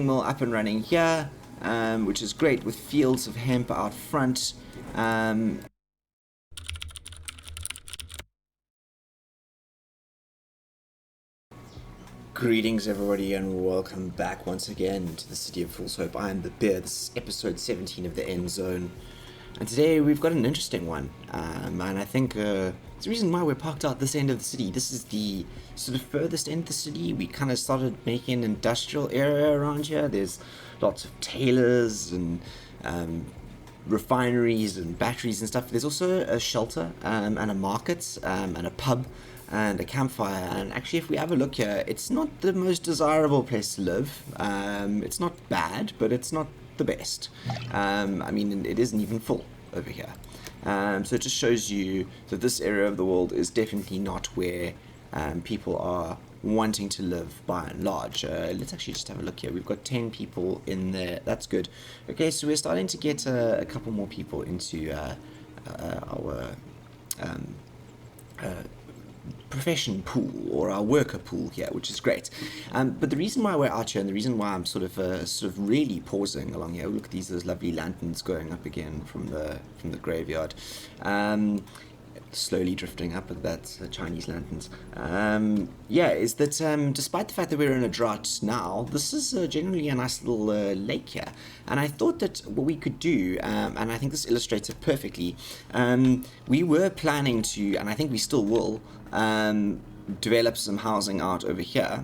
mill up and running here, which is great with fields of hemp out front. Greetings everybody and welcome back once again to the City of Fool's Hope. I am the Bear. This is episode 17 of the Endzone. And today we've got an interesting one. And I think it's the reason why we're parked out this end of the city. This is the sort of furthest end of the city. We kind of started making an industrial area around here. There's lots of tailors and refineries and batteries and stuff. There's also a shelter and a market and a pub and a campfire. And actually, if we have a look here, it's not the most desirable place to live. It's not bad, but it's not the best. I mean, it isn't even full over here. So it just shows you that this area of the world is definitely not where people are wanting to live by and large. Let's actually just have a look here. We've got 10 people in there. That's good. Okay, so we're starting to get a couple more people into our profession pool or our worker pool here, which is great. But the reason why we're out here and the reason why I'm sort of really pausing along here, look at those lovely lanterns going up again from the graveyard. Slowly drifting up at that Chinese lanterns. Is that despite the fact that we're in a drought now, this is generally a nice little lake here. And I thought that what we could do, and I think this illustrates it perfectly, we were planning to, and I think we still will, develop some housing out over here.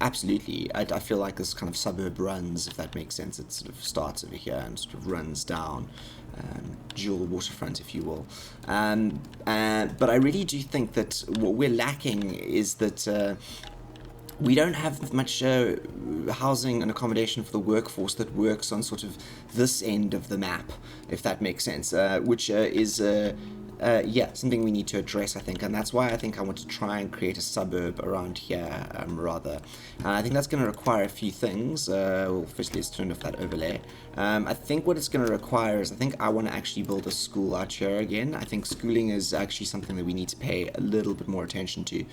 Absolutely. I feel like this kind of suburb runs, if that makes sense. It sort of starts over here and sort of runs down. Dual waterfront, if you will. But I really do think that what we're lacking is that we don't have much housing and accommodation for the workforce that works on sort of this end of the map, if that makes sense, which is something we need to address, I think, and that's why I think I want to try and create a suburb around here, rather. I think that's going to require a few things. Well, firstly, let's turn off that overlay. I think what it's going to require is, I think I want to actually build a school out here again. I think schooling is actually something that we need to pay a little bit more attention to.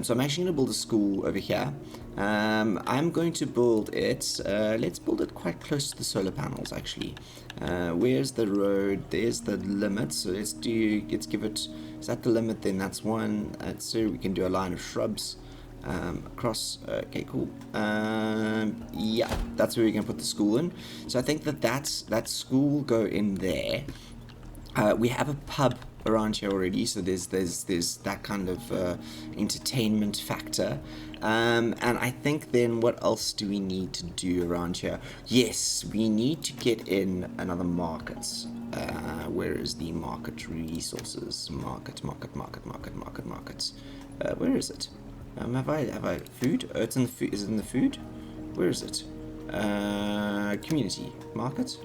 So I'm actually going to build a school over here. I'm going to build it, let's build it quite close to the solar panels, actually. Where's the road? There's the limit, so let's give it, is that the limit? Then that's one. So we can do a line of shrubs across. Okay, cool. Yeah, that's where we're gonna put the school in. So I think that school will go in there. We have a pub around here already, so there's that kind of entertainment factor. And I think then what else do we need to do around here? Yes, we need to get in another market. Where is the market resources? Market. Where is it? Have I food? Oh, it's in the food. Is it in the food? Where is it? Community market.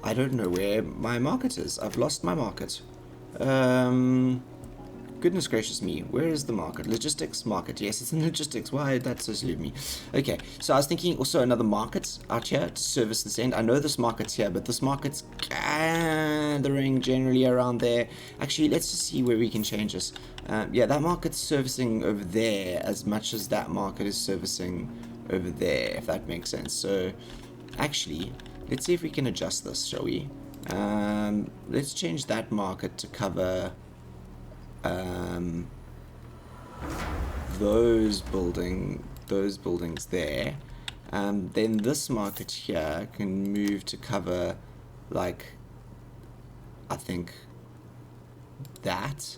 I don't know where my market is. I've lost my market. Goodness gracious me, where is the market? Logistics market. Yes, it's in logistics. Why did that so sleep me? Okay, so I was thinking also another market out here to service this end. I know this market's here, but this market's gathering generally around there. Actually, let's just see where we can change this. Yeah, that market's servicing over there as much as that market is servicing over there, if that makes sense. So, actually, let's see if we can adjust this, shall we? Let's change that market to cover those buildings there. Then this market here can move to cover, like, I think that,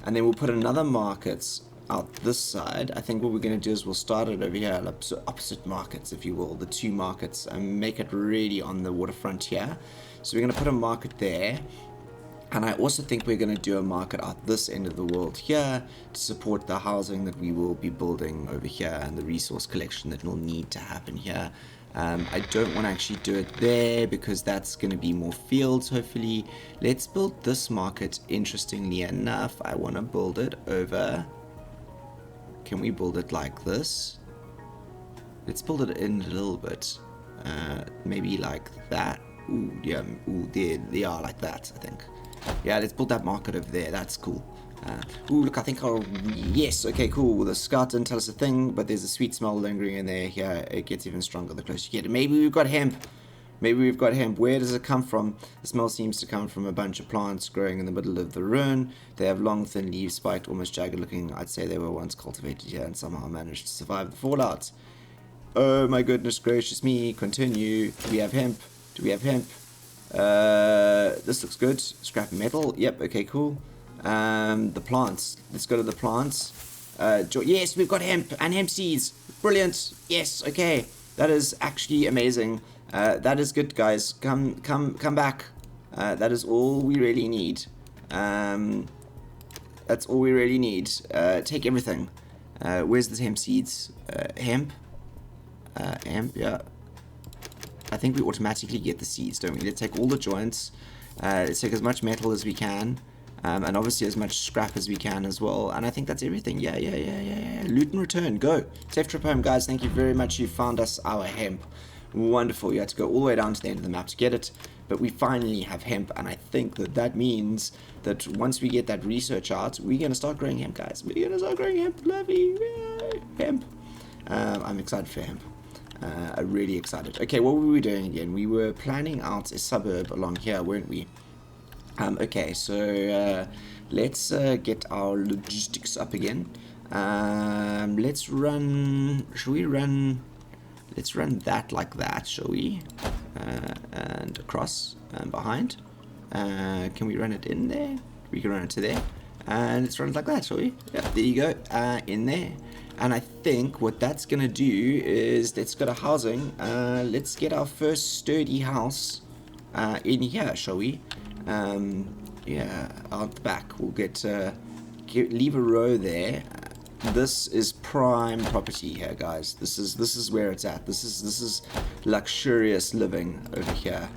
and then we'll put another market out this side. I think what we're going to do is we'll start it over here, like opposite markets, if you will, the two markets, and make it really on the waterfront here. So we're going to put a market there, and I also think we're going to do a market out this end of the world here to support the housing that we will be building over here and the resource collection that will need to happen here. I don't want to actually do it there because that's going to be more fields, hopefully. Let's build this market. Interestingly enough, I want to build it over... Can we build it like this? Let's build it in a little bit. Maybe like that. Ooh, yeah. Ooh, they are like that, I think. Yeah, let's build that market over there. That's cool. Ooh, look, I think I'll... Yes, okay, cool. The scout didn't tell us a thing, but there's a sweet smell lingering in there. Yeah, it gets even stronger the closer you get. Maybe we've got hemp. Maybe we've got hemp. Where does it come from? The smell seems to come from a bunch of plants growing in the middle of the ruin. They have long, thin leaves, spiked, almost jagged looking. I'd say they were once cultivated here and somehow managed to survive the fallout. Oh my goodness gracious me. Continue. Do we have hemp? Do we have hemp? This looks good. Scrap metal. Yep, okay, cool. The plants. Let's go to the plants. Yes, we've got hemp and hemp seeds. Brilliant. Yes, okay. That is actually amazing. That is good, guys. Come back. That is all we really need. That's all we really need. Take everything. Where's the hemp seeds? Hemp? Hemp, yeah. I think we automatically get the seeds, don't we? Let's take all the joints. Let's take as much metal as we can. And obviously as much scrap as we can as well. And I think that's everything. Yeah. Loot and return. Go. Safe trip home, guys. Thank you very much. You found us our hemp. Wonderful. You had to go all the way down to the end of the map to get it. But we finally have hemp. And I think that means that once we get that research out, we're going to start growing hemp, guys. We're going to start growing hemp. Lovely. Yay. Hemp. I'm excited for hemp. I'm really excited. Okay, what were we doing again? We were planning out a suburb along here, weren't we? Okay, so let's get our logistics up again. Let's run... Shall we run... Let's run that like that, shall we? And across and behind. Can we run it in there? We can run it to there. And let's run it like that, shall we? Yeah, there you go. In there. And I think what that's going to do is, let's go to housing. Let's get our first sturdy house in here, shall we? Yeah, out the back. We'll leave a row there. This is prime property here, guys. This is where it's at. This is luxurious living over here.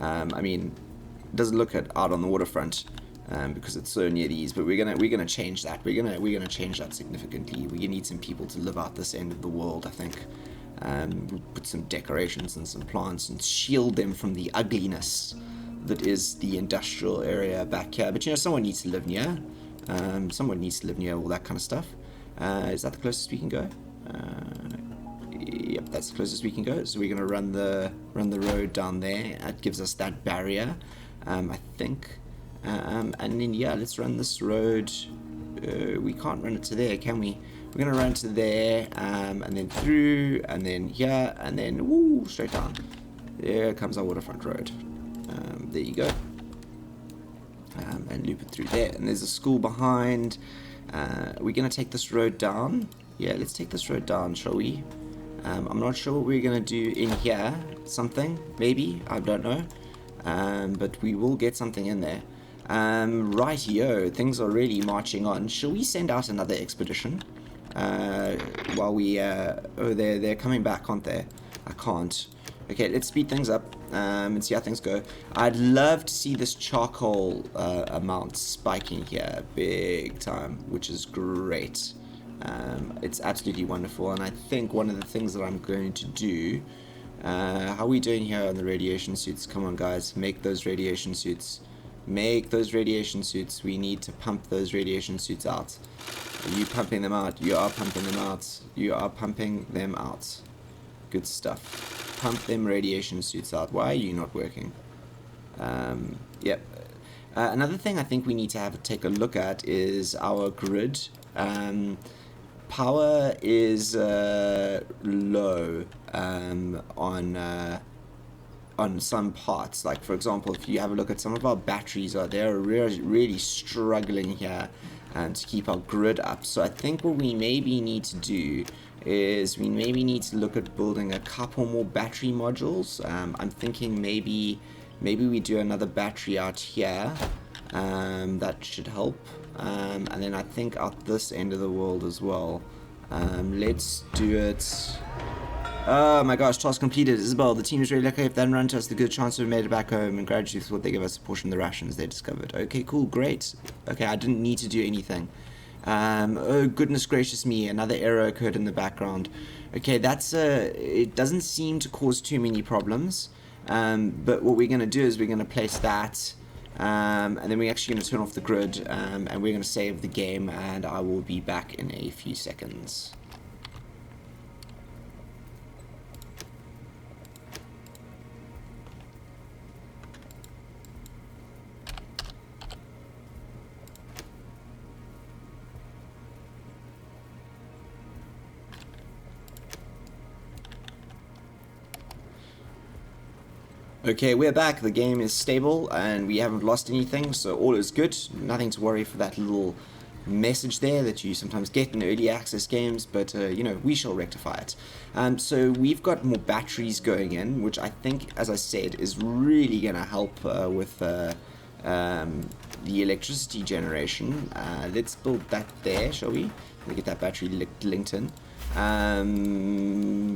I mean, it doesn't look out on the waterfront. Because it's so near these, but we're gonna change that. We're gonna change that significantly. We need some people to live out this end of the world, I think. We'll put some decorations and some plants and shield them from the ugliness that is the industrial area back here. But you know, someone needs to live near. Someone needs to live near all that kind of stuff. Is that the closest we can go? Yep, that's the closest we can go. So we're gonna run the road down there. That gives us that barrier, I think. And then yeah, let's run this road. We can't run it to there, can we? We're gonna run to there, and then through, and then here, and then woo, straight down. There comes our waterfront road. There you go. And loop it through there. And there's a school behind. We're gonna take this road down. Yeah, let's take this road down, shall we? I'm not sure what we're gonna do in here. Something, maybe, I don't know. But we will get something in there. Rightio, things are really marching on. Shall we send out another expedition? While we, oh, they're coming back, aren't they? I can't. Okay, let's speed things up, and see how things go. I'd love to see this charcoal, amount spiking here, big time, which is great. It's absolutely wonderful, and I think one of the things that I'm going to do, how are we doing here on the radiation suits? Come on, guys, make those radiation suits. Make those radiation suits. We need to pump those radiation suits out. Are you pumping them out? You are pumping them out. You are pumping them out. Good stuff. Pump them radiation suits out. Why are you not working? Yep. Another thing I think we need to take a look at is our grid. Power is low on some parts. Like, for example, if you have a look at some of our batteries, they're really struggling here to keep our grid up. So I think what we maybe need to do is we maybe need to look at building a couple more battery modules. I'm thinking maybe we do another battery out here. That should help. And then I think out this end of the world as well. Let's do it. Oh my gosh, task completed. Isabel, the team is really lucky if they hadn't run to us. The good chance we made it back home, and gratitude for what they give us a portion of the rations they discovered. Okay, cool, great. Okay, I didn't need to do anything. Oh goodness gracious me, another error occurred in the background. Okay, that's it doesn't seem to cause too many problems. But what we're going to do is we're going to place that And then we're actually going to turn off the grid, and we're going to save the game, and I will be back in a few seconds. Okay, we're back. The game is stable and we haven't lost anything, so all is good. Nothing to worry for that little message there that you sometimes get in early access games, but you know, we shall rectify it. So we've got more batteries going in, which I think, as I said, is really going to help with the electricity generation. Let's build that there, shall we? Let me get that battery linked in.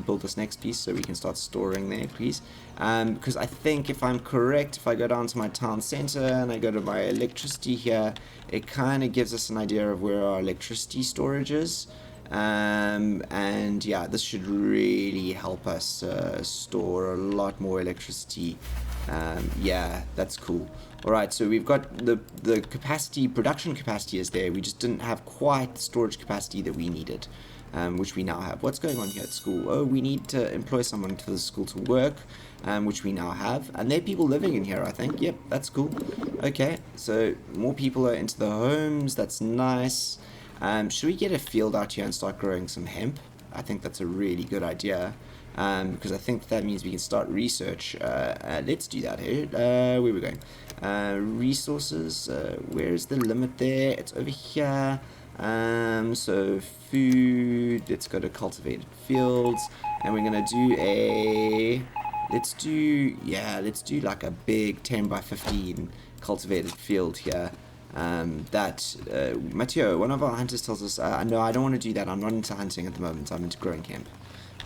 Build this next piece so we can start storing there, please. Because I think, if I'm correct, if I go down to my town center and I go to my electricity here, it kind of gives us an idea of where our electricity storage is. And yeah, this should really help us store a lot more electricity. Yeah, that's cool. Alright, so we've got the capacity, production capacity is there. We just didn't have quite the storage capacity that we needed. Which we now have. What's going on here at school? Oh, we need to employ someone to the school to work, which we now have. And there are people living in here, I think. Yep, that's cool. Okay, so more people are into the homes. That's nice. Should we get a field out here and start growing some hemp? I think that's a really good idea. Because I think that means we can start research. Let's do that here. Where are we going? Resources. Where's the limit there? It's over here. So food, let's go to cultivated fields, and we're gonna do let's do like a big 10 by 15 cultivated field here. Matteo, one of our hunters, tells us, no, I don't want to do that. I'm not into hunting at the moment. I'm into growing hemp.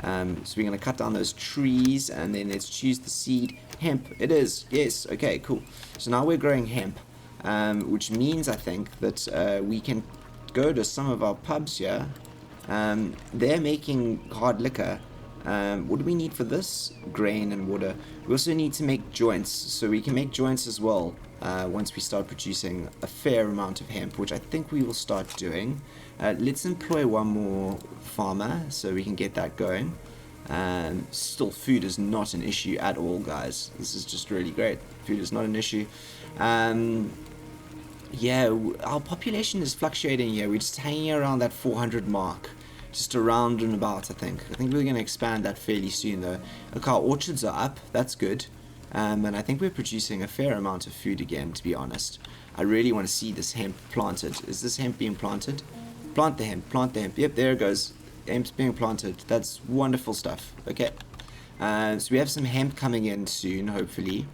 So we're going to cut down those trees, and then let's choose the seed. Hemp, it is. Yes, okay, cool. So now we're growing hemp, which means, I think, that we can go to some of our pubs here. They're making hard liquor. What do we need for this? Grain and water. We also need to make joints, so we can make joints as well once we start producing a fair amount of hemp, which I think we will start doing. Let's employ one more farmer so we can get that going. Still, food is not an issue at all, guys. This is just really great. Food is not an issue. Yeah, our population is fluctuating here. We're just hanging around that 400 mark. Just around and about, I think. I think we're going to expand that fairly soon, though. Look, our orchards are up. That's good. And I think we're producing a fair amount of food again, to be honest. I really want to see this hemp planted. Is this hemp being planted? Plant the hemp. Plant the hemp. Yep, there it goes. Hemp's being planted. That's wonderful stuff. Okay. So we have some hemp coming in soon, hopefully.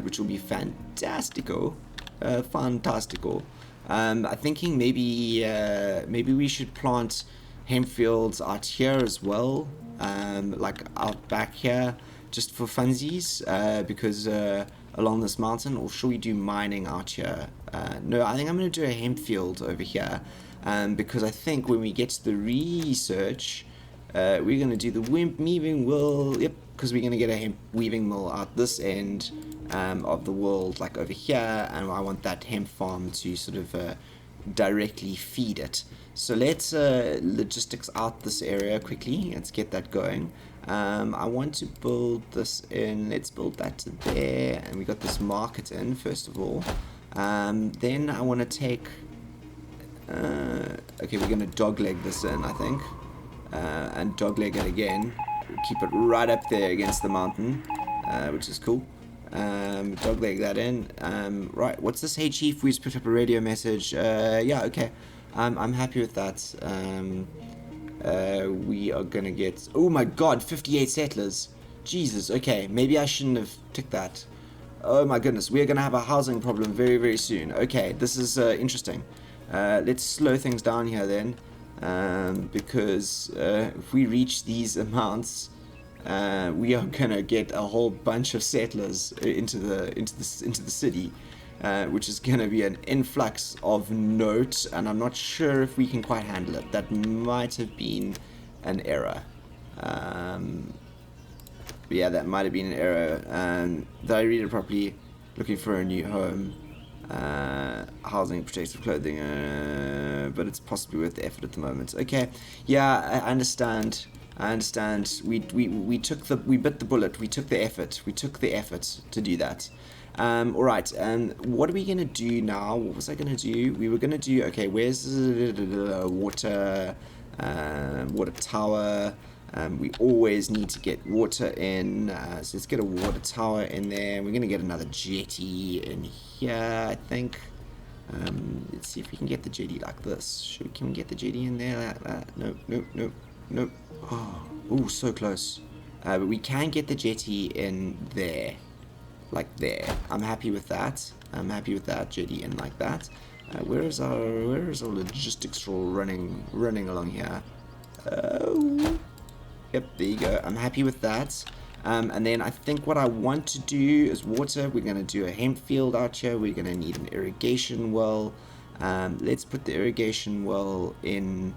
Which will be fantastico. Fantastico. I'm thinking maybe we should plant hemp fields out here as well, like out back here, just for funsies, because along this mountain. Or should we do mining out here? No, I think I'm going to do a hemp field over here, because I think when we get to the research, we're going to do the weaving mill. Yep, because we're going to get a hemp weaving mill out this end of the world, like over here, and I want that hemp farm to sort of directly feed it. So let's logistics out this area quickly. Let's get that going. I want to build this in. Let's build that to there, and we got this market in first of all. Then I want to take. Okay, we're gonna dogleg this in, I think, and dogleg it again. Keep it right up there against the mountain, which is cool. Dogleg that in. Right, what's this? Hey chief, we just put up a radio message. Yeah, okay. I'm happy with that. We are gonna get. Oh my god, 58 settlers. Jesus. Okay, maybe I shouldn't have ticked that. Oh my goodness, we are gonna have a housing problem very, very soon. Okay, this is interesting. Let's slow things down here then, because if we reach these amounts, we are gonna get a whole bunch of settlers into the city, which is gonna be an influx of note, and I'm not sure if we can quite handle it. That might have been an error. Yeah, that might have been an error. Did I read it properly? looking for a new home. Housing, protective clothing, but it's possibly worth the effort at the moment. Okay, yeah, I understand. I understand. We bit the bullet. We took the effort. We took the effort to do that. All right. What are we gonna do now? What was I gonna do? We were gonna do. Okay, where's the water? Water tower. We always need to get water in, so let's get a water tower in there. We're going to get another jetty in here, I think. Let's see if we can get the jetty like this. Can we get the jetty in there like that? Nope, nope, nope, nope. Oh, so close. But we can get the jetty in there, like there. I'm happy with that. I'm happy with that jetty in like that. Where is our logistics running along here? Oh. Yep, there you go. I'm happy with that. And then I think what I want to do is water. We're going to do a hemp field out here. We're going to need an irrigation well. Let's put the irrigation well in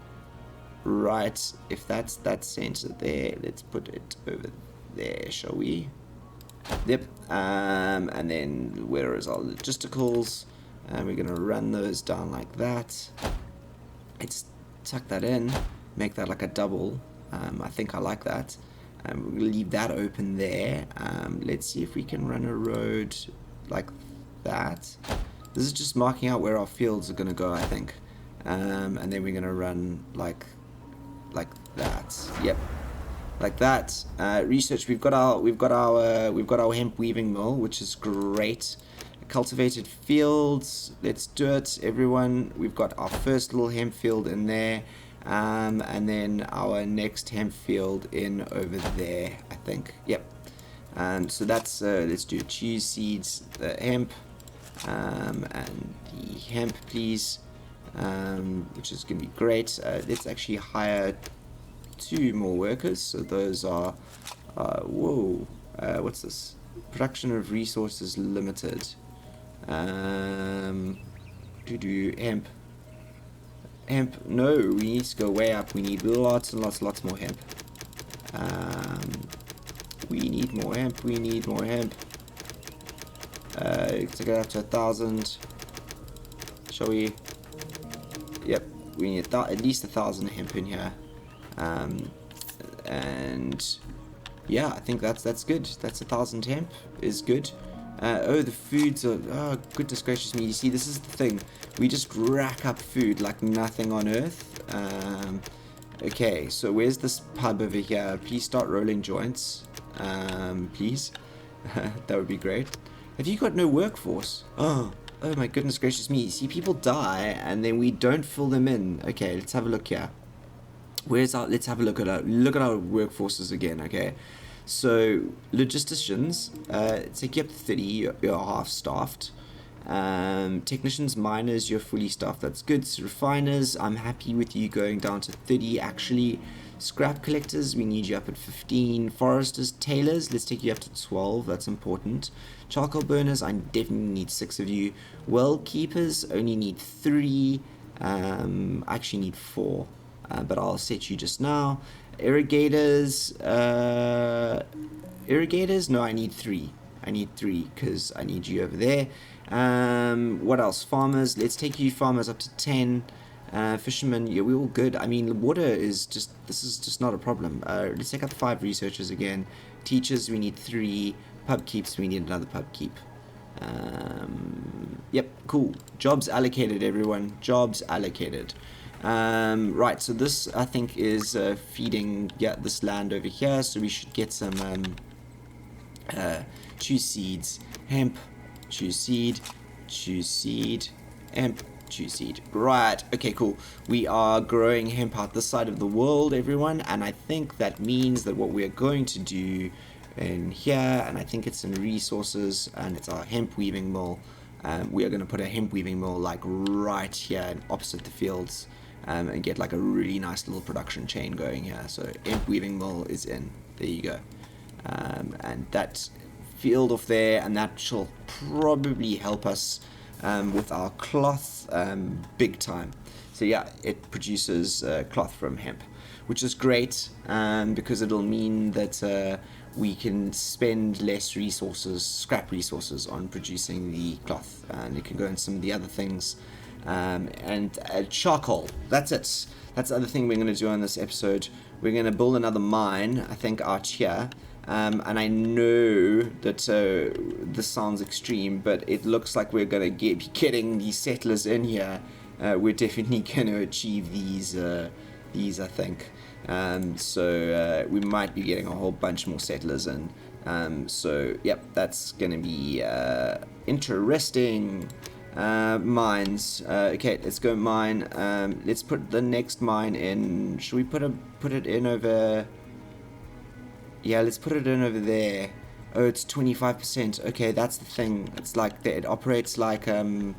right. If that's that center there, let's put it over there, shall we? Yep. And then where is our logisticals? We're going to run those down like that. Let's tuck that in. Make that like a double. I think I like that. We'll leave that open there. Let's see if we can run a road like that. This is just marking out where our fields are going to go, I think. And then we're going to run like that. Yep, like that. Research. We've got our hemp weaving mill, which is great. Cultivated fields. Let's do it, everyone. We've got our first little hemp field in there. And then our next hemp field in over there, I think. Yep. So that's let's do cheese seeds, the hemp, and the hemp, please, which is going to be great. Let's actually hire 2 more workers. So those are, whoa, what's this? Production of resources limited. To do hemp. Hemp, no, we need to go way up. We need lots and lots more hemp. We need more hemp. We need more hemp. To get up to 1,000. Shall we? Yep, we need at least 1,000 hemp in here. And yeah, I think that's good. That's 1,000 hemp is good. Oh, the foods are, oh, goodness gracious me. You see, this is the thing. We just rack up food like nothing on earth. Okay, so where's this pub over here? Please start rolling joints. Please. That would be great. Have you got no workforce? Oh my goodness gracious me. See, people die and then we don't fill them in. Okay, let's have a look here. Let's have a look at our workforces again, okay? So, logisticians, take you up to 30, you're half staffed. Technicians, miners, you're fully staffed, that's good. So refiners, I'm happy with you going down to 30 actually. Scrap collectors, we need you up at 15. Foresters, tailors, let's take you up to 12, that's important. Charcoal burners, I definitely need 6 of you. Well keepers, only need 3. I actually need 4, but I'll set you just now. Irrigators, no, I need 3. I need 3 because I need you over there. What else? Farmers, let's take you farmers up to 10. Fishermen, yeah, we're all good. I mean, water is just, this is just not a problem. Let's take up 5 researchers again. Teachers, we need 3. Pub keeps, we need another pub keep. Yep, cool. Jobs allocated, everyone. Jobs allocated. Right, so this I think is feeding this land over here, so we should get some choose seeds, hemp, choose seed, hemp, choose seed. Right, okay, cool. We are growing hemp out this side of the world, everyone, and I think that means that what we are going to do in here, and I think it's in resources, and it's our hemp weaving mill. We are going to put a hemp weaving mill like right here opposite the fields. And get like a really nice little production chain going here. So hemp weaving mill is in. There you go. And that field off there, and that shall probably help us with our cloth big time. So yeah, it produces cloth from hemp, which is great because it'll mean that we can spend less resources, scrap resources, on producing the cloth, and it can go into some of the other things. And charcoal. That's it. That's the other thing we're going to do on this episode. We're going to build another mine, I think, out here. And I know that this sounds extreme, but it looks like we're going to be getting these settlers in here. We're definitely going to achieve these, I think. So we might be getting a whole bunch more settlers in. So, yep, that's going to be interesting. Mines. Okay, let's go mine. Let's put the next mine in. Should we put it in over? Yeah, let's put it in over there. Oh, it's 25%. Okay, that's the thing. It's like it operates like the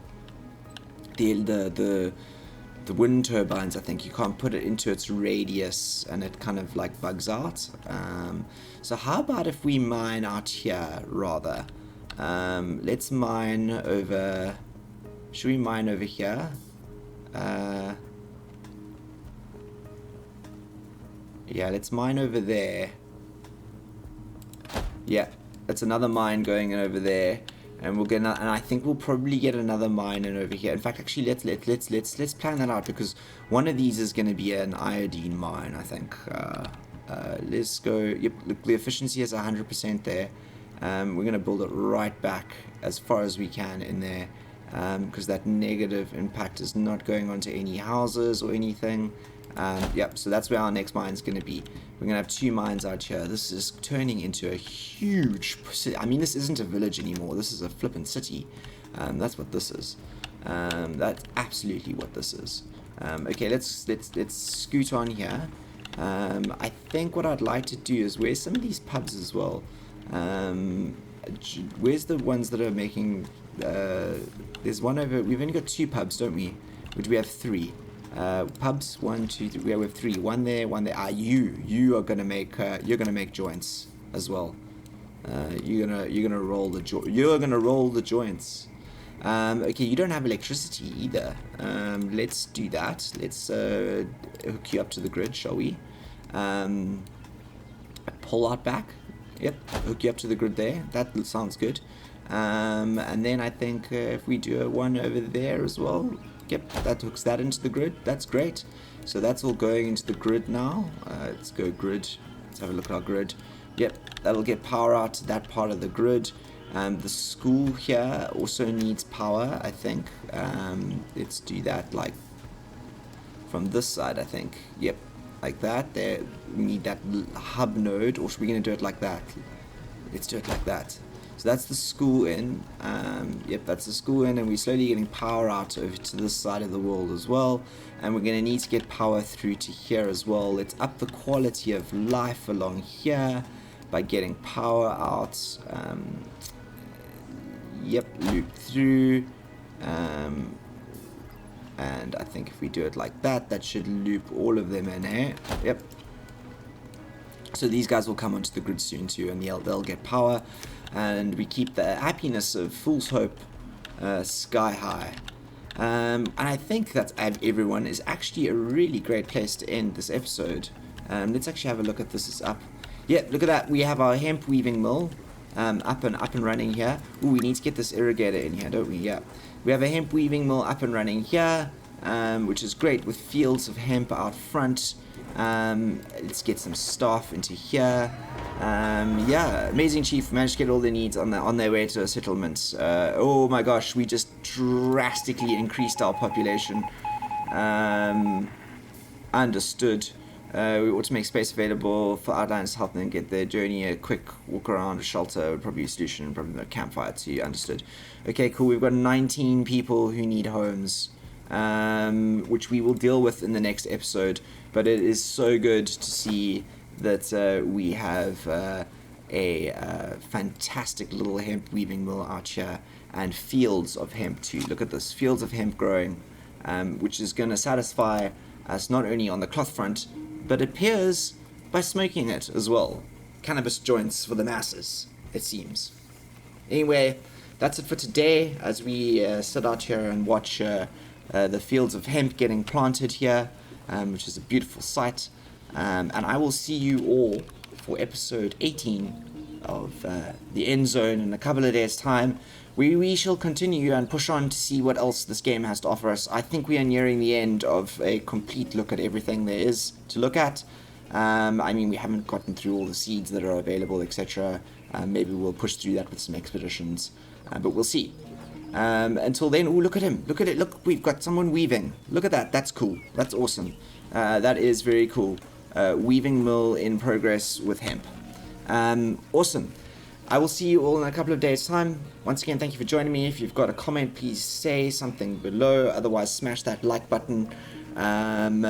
wind turbines. I think you can't put it into its radius, and it kind of like bugs out. So how about if we mine out here rather? Let's mine over. Should we mine over here? Yeah, let's mine over there. Yeah, that's another mine going in over there, and we'll get and I think we'll probably get another mine in over here. In fact, actually, let's plan that out, because one of these is going to be an iodine mine, I think. Let's go. Yep, look, the efficiency is 100% there. We're going to build it right back as far as we can in there, because that negative impact is not going onto any houses or anything. Yep, so that's where our next mine is going to be. We're going to have 2 mines out here. This is turning into a huge city. I mean, this isn't a village anymore. This is a flippin' city. That's what this is. That's absolutely what this is. Okay, let's scoot on here. I think what I'd like to do is, where's some of these pubs as well? Where's the ones that are making... there's one over... We've only got 2 pubs, don't we? Which we have 3. Pubs, 1, 2, 3. We have 3. One there, one there. You are gonna make joints as well. You're gonna roll the joints. Okay, you don't have electricity either. Let's do that. Let's hook you up to the grid, shall we? Pull out back. Yep, hook you up to the grid there. That sounds good. And then I think if we do one over there as well. Yep, that hooks that into the grid. That's great. So that's all going into the grid now. Let's go grid. Let's have a look at our grid. Yep, that'll get power out to that part of the grid. The school here also needs power, I think. Let's do that like from this side, I think. Yep, like that. There, we need that hub node, or should we going to do it like that? Let's do it like that. So that's the school in. Yep, that's the school in, and we're slowly getting power out over to this side of the world as well. And we're going to need to get power through to here as well. Let's up the quality of life along here by getting power out. Yep, loop through. And I think if we do it like that, that should loop all of them in here. Yep. So these guys will come onto the grid soon too, and they'll get power. And we keep the happiness of Fool's Hope sky high. And I think that everyone is actually a really great place to end this episode. Let's actually have a look at this. It's up. Yeah, look at that. We have our hemp weaving mill up and running here. Ooh, we need to get this irrigator in here, don't we? Yeah. We have a hemp weaving mill up and running here, which is great, with fields of hemp out front. Let's get some staff into here. Yeah, Amazing Chief managed to get all their needs on their way to a settlement. Oh my gosh, we just drastically increased our population. Understood. We ought to make space available for outliners to help them get their journey. A quick walk around a shelter would probably be a solution, probably a campfire too. Understood. Okay, cool. We've got 19 people who need homes, which we will deal with in the next episode. But it is so good to see that we have a fantastic little hemp weaving mill out here, and fields of hemp too. Look at this, fields of hemp growing, which is going to satisfy us not only on the cloth front, but appears by smoking it as well. Cannabis joints for the masses, it seems. Anyway, that's it for today, as we sit out here and watch the fields of hemp getting planted here, which is a beautiful sight. And I will see you all for episode 18 of the Endzone in a couple of days' time. We shall continue and push on to see what else this game has to offer us. I think we are nearing the end of a complete look at everything there is to look at. I mean, we haven't gotten through all the seeds that are available, etc. Maybe we'll push through that with some expeditions, but we'll see. Until then, look at him. Look at it. Look, we've got someone weaving. Look at that. That's cool. That's awesome. That is very cool. Weaving mill in progress with hemp. Awesome. I will see you all in a couple of days' time. Once again, thank you for joining me. If you've got a comment, please say something below. Otherwise, smash that like button. And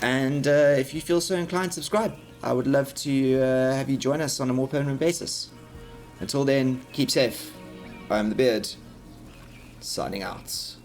if you feel so inclined, subscribe. I would love to have you join us on a more permanent basis. Until then, keep safe. I'm the Beard, signing out.